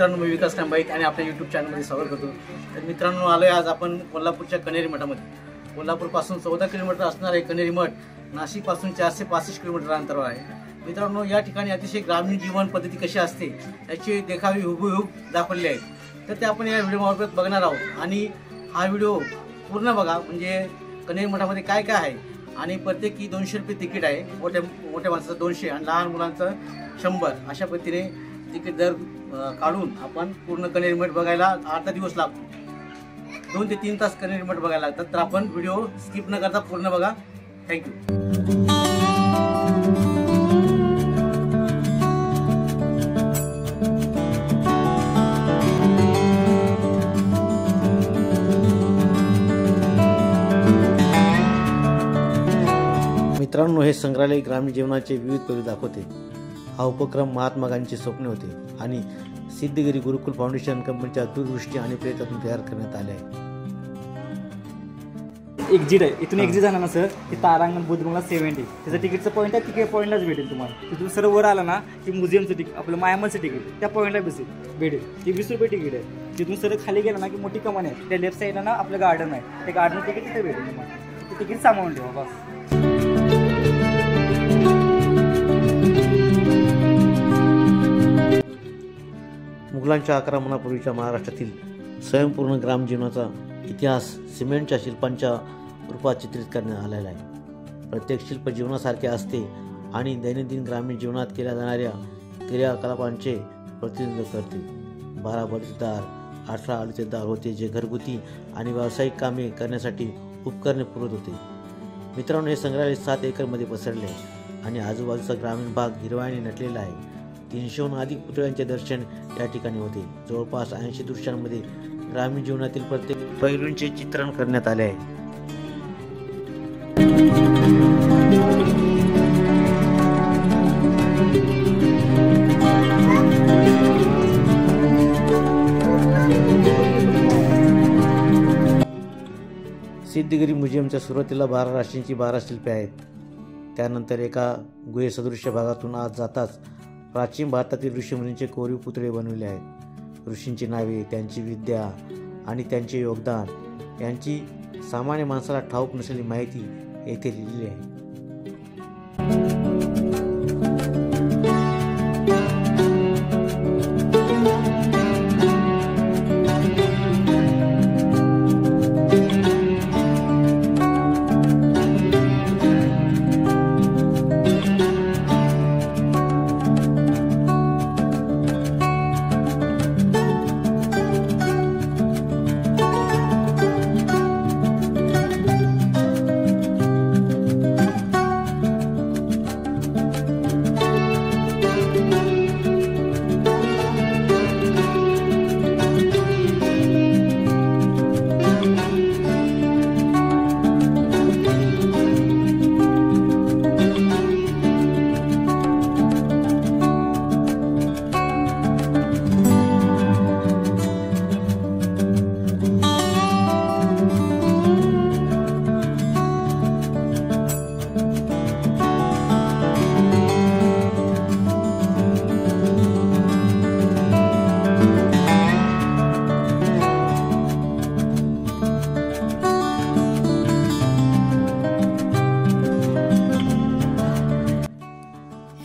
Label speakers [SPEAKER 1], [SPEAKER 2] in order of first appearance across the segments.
[SPEAKER 1] मित्रांनो, मी विकास कांबाईत आणि आपल्या यूट्यूब चॅनलमध्ये स्वागत करतो. तर मित्रांनो, आलो आहे आज आपण कोल्हापूरच्या कण्हेरी मठामध्ये. कोल्हापूरपासून 14 किलोमीटर असणारे कण्हेरी मठ नाशिकपासून 465 किलोमीटर अंतरावर आहे. मित्रांनो, या ठिकाणी अतिशय ग्रामीण जीवन पद्धती कशी असते याची देखावी हुबेहूब दाखवलेली आहे. तर ते आपण या व्हिडिओमार्फत बघणार आहोत आणि हा व्हिडिओ पूर्ण बघा. म्हणजे कण्हेरी मठामध्ये काय काय आहे आणि प्रत्येकी 200 रुपये तिकीट आहे. मोठ्या माणसाचं 200 आणि लहान मुलांचं 100 अशा पद्धतीने तिकीट दर काढून आपण पूर्ण कण्हेरी मठ बघायला अर्धा दिवस लागतो. 2 ते 3 तास कण्हेरी मठ बघायला लागतात. तर आपण व्हिडिओ स्किप न करता पूर्ण बघा. थँक्यू. मित्रांनो, हे संग्रहालय ग्रामीण जीवनाचे विविध पैलू दाखवते. हा उपक्रम महात्मा गांधींचे स्वप्न होते आणि सिद्धगिरी गुरुकुल फाउंडेशन कंपनीच्या दूरदृष्टी आणि प्रयत्नातून तयार करण्यात आले आहे.
[SPEAKER 2] एक्झिट आहे. इथून एक्झिट झाला ना सर, की तारांगण बुद्धगंगा 70 त्याचं तिकीटचं पॉईंट आहे. तिकीट पॉईंटलाच भेटेल तुम्हाला. तिथून सर वर आला ना की म्युझियमचं तिकीट, आपलं मायामलचं तिकीट त्या पॉईंटला भेटेल. ते 20 रुपये तिकीट आहे. तिथून सर खाली गेला ना की मोठी कमान आहे. त्या लेफ्ट साईडला ना आपलं गार्डन आहे. ते गार्डन तिकीट तिथे भेटेल तुम्हाला. ते तिकीट सांभाळून ठेवा बस.
[SPEAKER 1] मुघलांच्या आक्रमणापूर्वीच्या महाराष्ट्रातील स्वयंपूर्ण ग्राम जीवनाचा इतिहास सिमेंटच्या शिल्पांच्या रूपात चित्रित करण्यात आलेला आहे. प्रत्येक शिल्प जीवनासारखे असते आणि दैनंदिन ग्रामीण जीवनात केल्या जाणाऱ्या क्रियाकलापांचे प्रतिनिधित्व करते. 12 बलुतेदार, 18 आलुतेदार होते जे घरगुती आणि व्यावसायिक कामे करण्यासाठी उपकरणे पुरवत होते. मित्रांनो, हे संग्रहालय 7 एकरमध्ये पसरले आहे आणि आजूबाजूचा ग्रामीण भाग हिरवाईने नटलेला आहे. 300हून अधिक पुतळ्यांचे दर्शन या ठिकाणी होते. जवळपास 80 दृश्यांमध्ये ग्रामीण जीवनातील प्रत्येक पैलूंचे चित्रण करण्यात आले आहे. सिद्धगिरी म्युझियमच्या सुरुवातीला 12 राशींची 12 शिल्पे आहेत. त्यानंतर एका गुहेसदृश्य भागातून आत जाताच प्राचीन भारतातील ऋषीमुनींचे कोरीव पुतळे बनवले आहेत. ऋषींची नावे, त्यांची विद्या आणि त्यांचे योगदान यांची सामान्य माणसाला ठाऊक नसलेली माहिती येथे लिहिलेली आहे.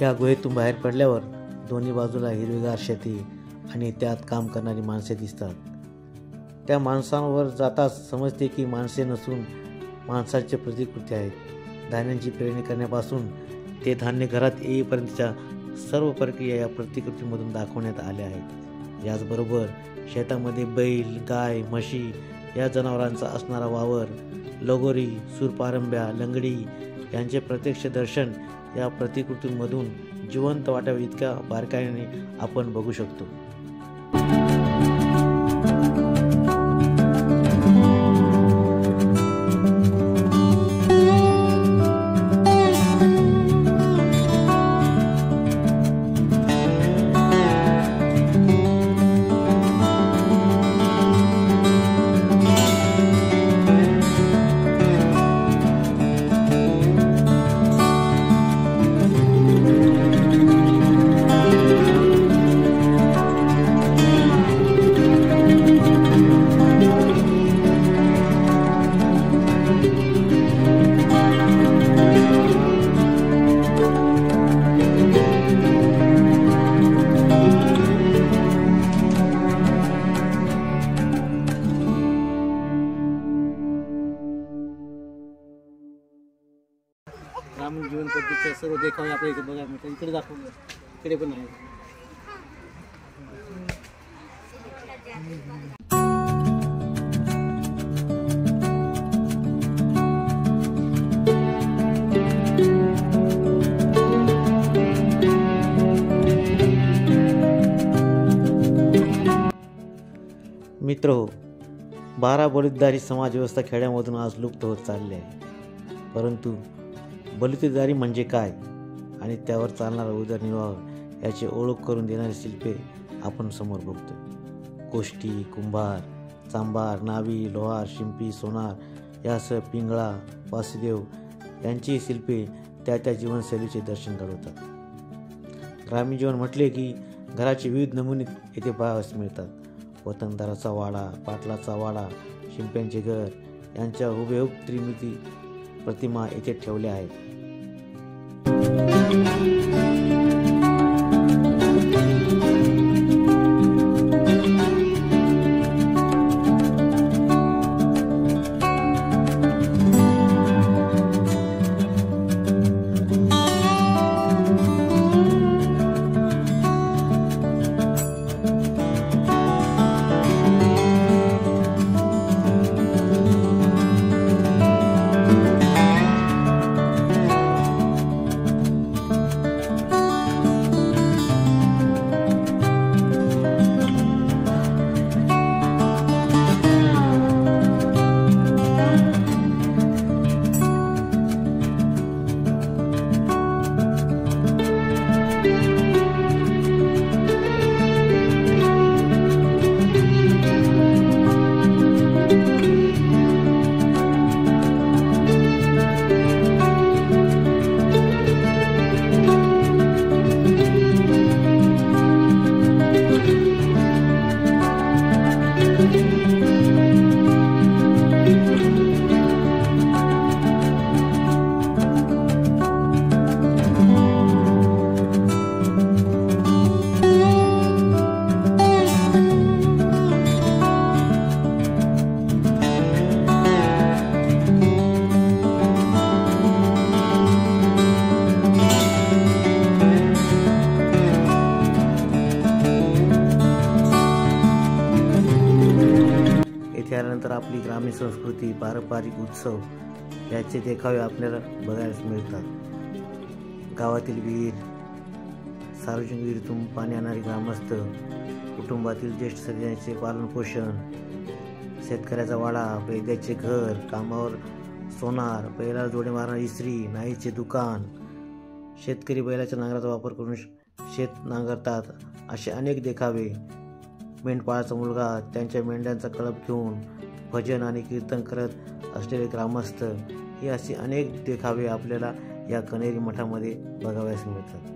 [SPEAKER 1] या गुहेतून बाहेर पडल्यावर दोन्ही बाजूला हिरवीगार शेती आणि त्यात काम करणारी माणसे दिसतात. त्या माणसांवर जाताच समजते की माणसे नसून माणसाचे प्रतिकृती आहेत. धान्यांची पेरणी करण्यापासून ते धान्य घरात येईपर्यंतच्या सर्व प्रक्रिया या प्रतिकृतीमधून दाखवण्यात आल्या आहेत. याचबरोबर शेतामध्ये बैल, गाय, म्हशी या जनावरांचा असणारा वावर, लगोरी, सूरपारंब्या, लंगडी यांचे प्रत्यक्ष दर्शन या प्रतिकृतींमधून जिवंत वाटावे इतक्या बारकाईने आपण बघू शकतो. ग्रामीण जीवन पद्धतीचे सर्व देखावे आपल्या इथे बघायला मिळतात. इकडे दाखवलं, इकडे पण आहे.
[SPEAKER 3] मित्रहो, 12 बलुतेदारी समाजव्यवस्था खेड्यामधून आज लुप्त होत चालली आहे. परंतु बलुतेदारी म्हणजे काय आणि त्यावर चालणारा उदरनिर्वाह याची ओळख करून देणारी शिल्पे आपण समोर बघतोय. कोष्टी, कुंभार, चांभार, नावी, लोहार, शिंपी, सोनार यासह पिंगळा, वासुदेव यांची शिल्पे त्या जीवनशैलीचे दर्शन घडवतात. ग्रामीण जीवन म्हटले की घराचे विविध नमुने येथे पाहावयास मिळतात. वतनदाराचा वाडा, पाटलाचा वाडा, शिंप्यांचे घर यांच्या हुबेहूब त्रिमिती प्रतिमा येथे ठेवल्या आहेत. त्यानंतर आपली ग्रामीण संस्कृती, पारंपरिक उत्सव याचे देखावे आपल्याला बघायला मिळतात. गावातील विहीर, सार्वजनिक विहिरीतून पाणी आणणारे ग्रामस्थ, कुटुंबातील ज्येष्ठ सदस्यांचे पालनपोषण, शेतकऱ्याचा वाडा, वैद्याचे घर, कामावर सोनार, बैलाला जोडे मारणारी इस्त्री, नाईचे दुकान, शेतकरी बैलाच्या नांगराचा वापर करून शेत नांगरतात, असे अनेक देखावे. मेंढपाळाचा मुलगा त्यांच्या मेंढ्यांचा कळप घेऊन भजन आणि कीर्तन करत असलेले ग्रामस्थ, हे असे अनेक देखावे आपल्याला या कण्हेरी मठामध्ये बघावयास मिळतात.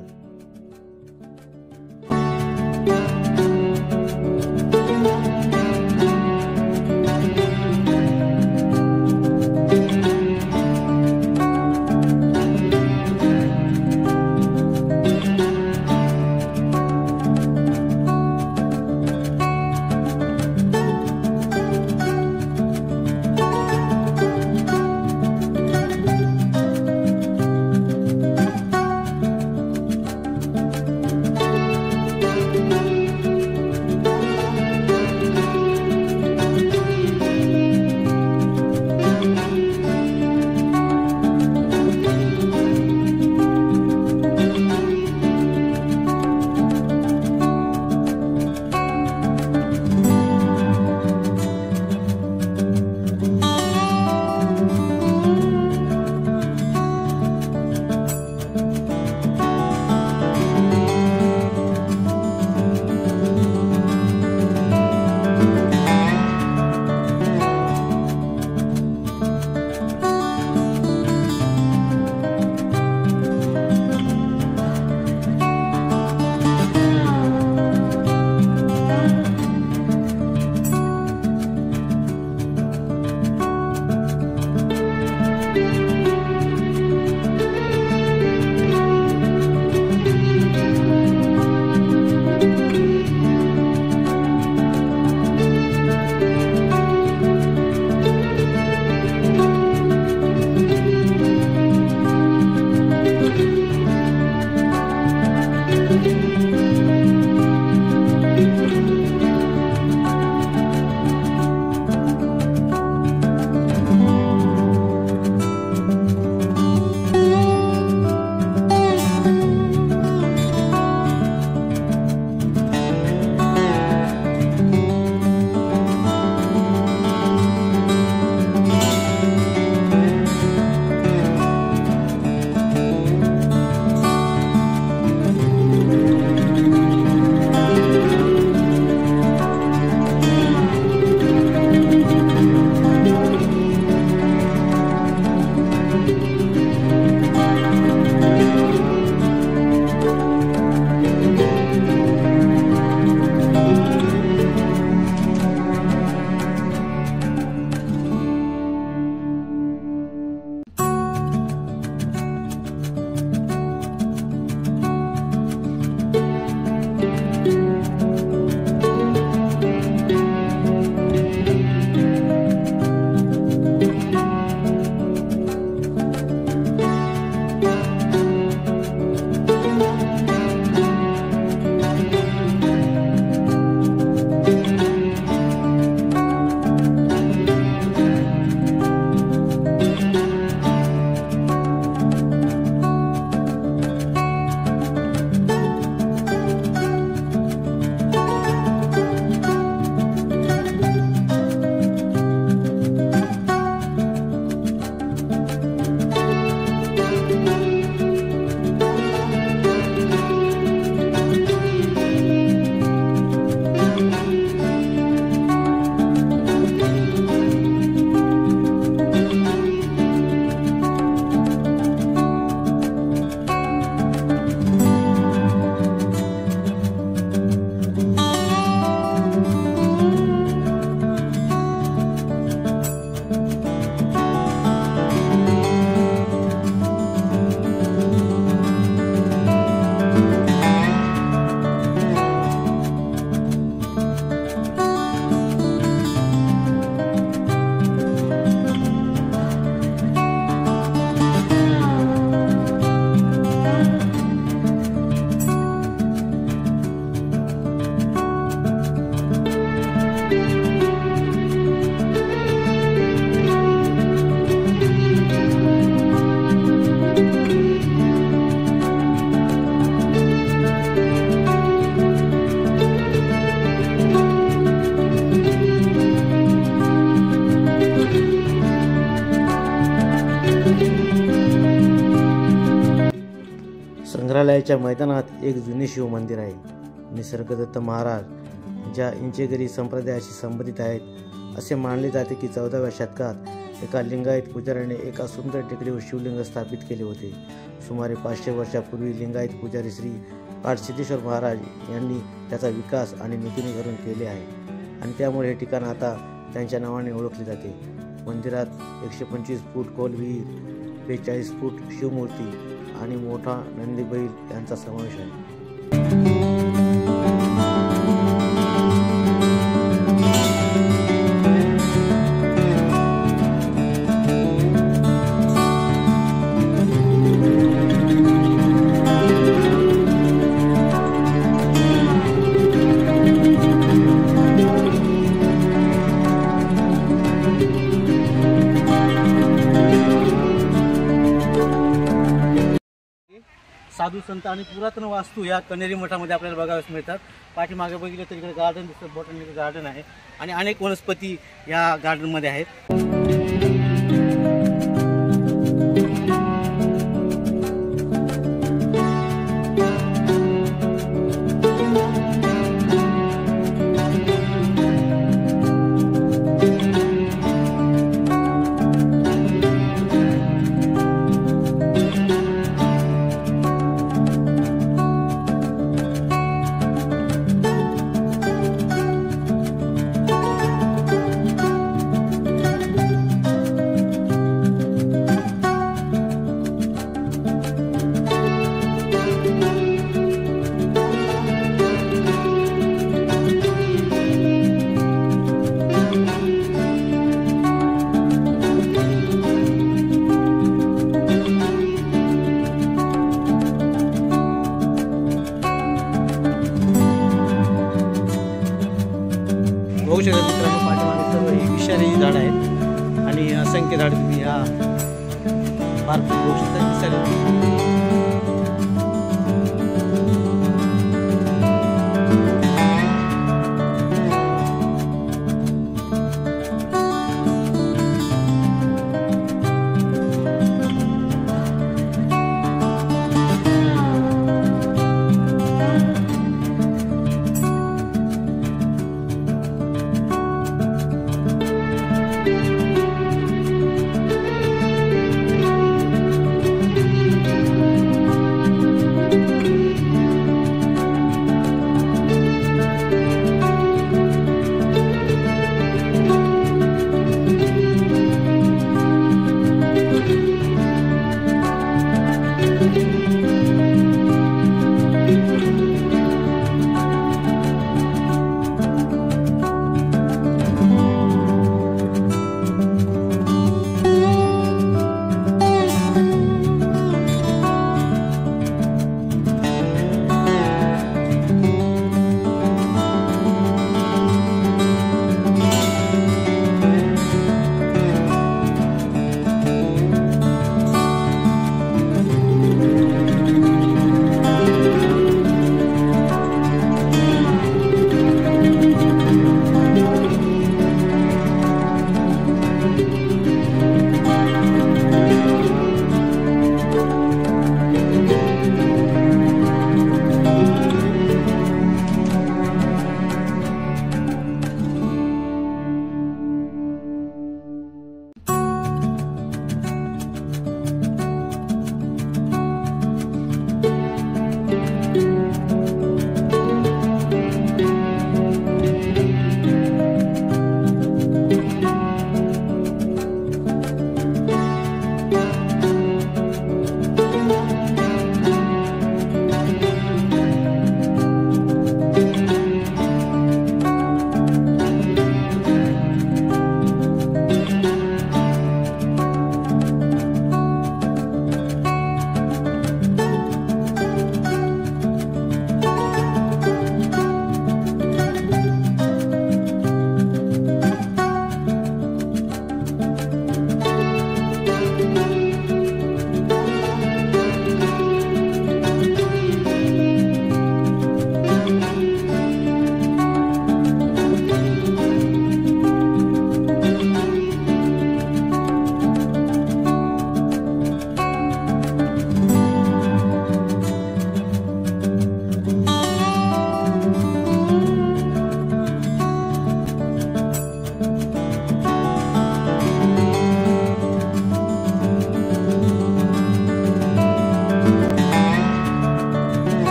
[SPEAKER 3] संग्रहालयाच्या मैदानात एक जुने शिवमंदिर आहे. निसर्गदत्त महाराज ज्या इंचेगिरी संप्रदायाशी संबंधित आहेत असे मानले जाते की 14व्या शतकात एका लिंगायत पुजाऱ्याने एका सुंदर टेकडीवर शिवलिंग स्थापित केले होते. सुमारे 500 वर्षापूर्वी लिंगायत पुजारी श्री काडसिद्धेश्वर महाराज यांनी त्याचा विकास आणि नूतनीकरण केले आहे आणि त्यामुळे हे ठिकाण आता त्यांच्या नावाने ओळखले जाते. मंदिरात 125 फूट खोल विहीर, 42 फूट शिवमूर्ती आणि मोठा नंदी बैल यांचा समावेश आहे.
[SPEAKER 1] साधू संत आणि पुरातन वास्तू या कण्हेरी मठामध्ये आपल्याला बघायला मिळतात. पाठीमागे बघितलं तर इकडे गार्डन दिसतं, बॉटनिकल गार्डन आहे आणि अनेक वनस्पती या गार्डनमध्ये आहेत. बघू शकता मित्रांनो, पाठीमागे सर्व ही विषारी झाड आहेत आणि असंख्य झाड तुम्ही या पार्क बघू शकता. विषारी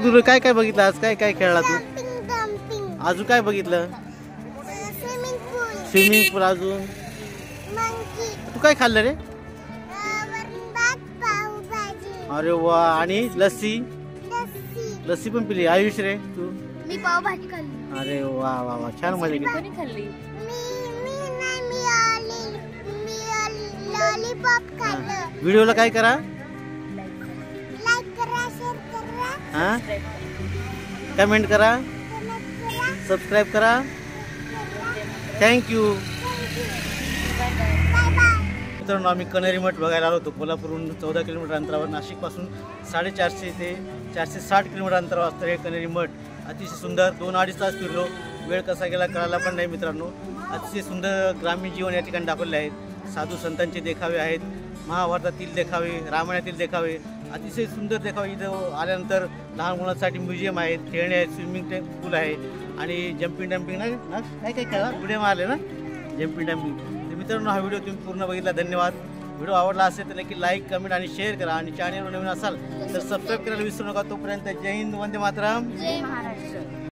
[SPEAKER 1] तू काय काय बघितलं आज? काय काय खेळला तू? अजून काय बघितलं? स्विमिंग पूल. अजून तू काय खाल्लं रे? अरे वा. आणि लस्सी पण पिली. आयुष रे तू?
[SPEAKER 4] मी पावभाजी खाल्ली.
[SPEAKER 1] अरे वा वा वा, छान मजा केली.
[SPEAKER 4] कोणी खाल्ली? लॉलीपॉप खाल्लं.
[SPEAKER 1] व्हिडिओला काय करा?
[SPEAKER 4] लाईक करा, शेअर करा,
[SPEAKER 1] हा, कमेंट करा, सबस्क्राईब करा. थँक्यू.
[SPEAKER 4] Bye bye.
[SPEAKER 1] मित्रांनो, आम्ही कन्हेरी मठ बघायला आलो होतो. कोल्हापूरहून 14 किलोमीटर अंतरावर, नाशिकपासून 450 ते 460 किलोमीटर अंतरावर असतं हे कन्हेरी मठ. अतिशय सुंदर. 2-2.5 तास फिरलो. वेळ कसा गेला कळाला पण नाही मित्रांनो. अतिशय सुंदर ग्रामीण जीवन या ठिकाणी दाखवले आहेत. साधू संतांचे देखावे आहेत, महाभारतातील देखावे, रामायणातील देखावे, अतिशय सुंदर देखावे. इथं आल्यानंतर लहान मुलांसाठी म्युझियम आहेत, खेळणे आहेत, स्विमिंग पूल आहे आणि जम्पिंग ना काय काय खेळा व्हिडिओ आले ना, जम्पिंग डम्पिंग. तर मित्रांनो, हा व्हिडिओ तुम्ही पूर्ण बघितला, धन्यवाद. व्हिडिओ आवडला असेल तर नक्की लाईक, कमेंट आणि शेअर करा. आणि चॅनलवर नवीन असाल तर सबस्क्राईब करायला विसरू नका. तोपर्यंत जय हिंद, वंदे मातरम.
[SPEAKER 4] जय महाराज.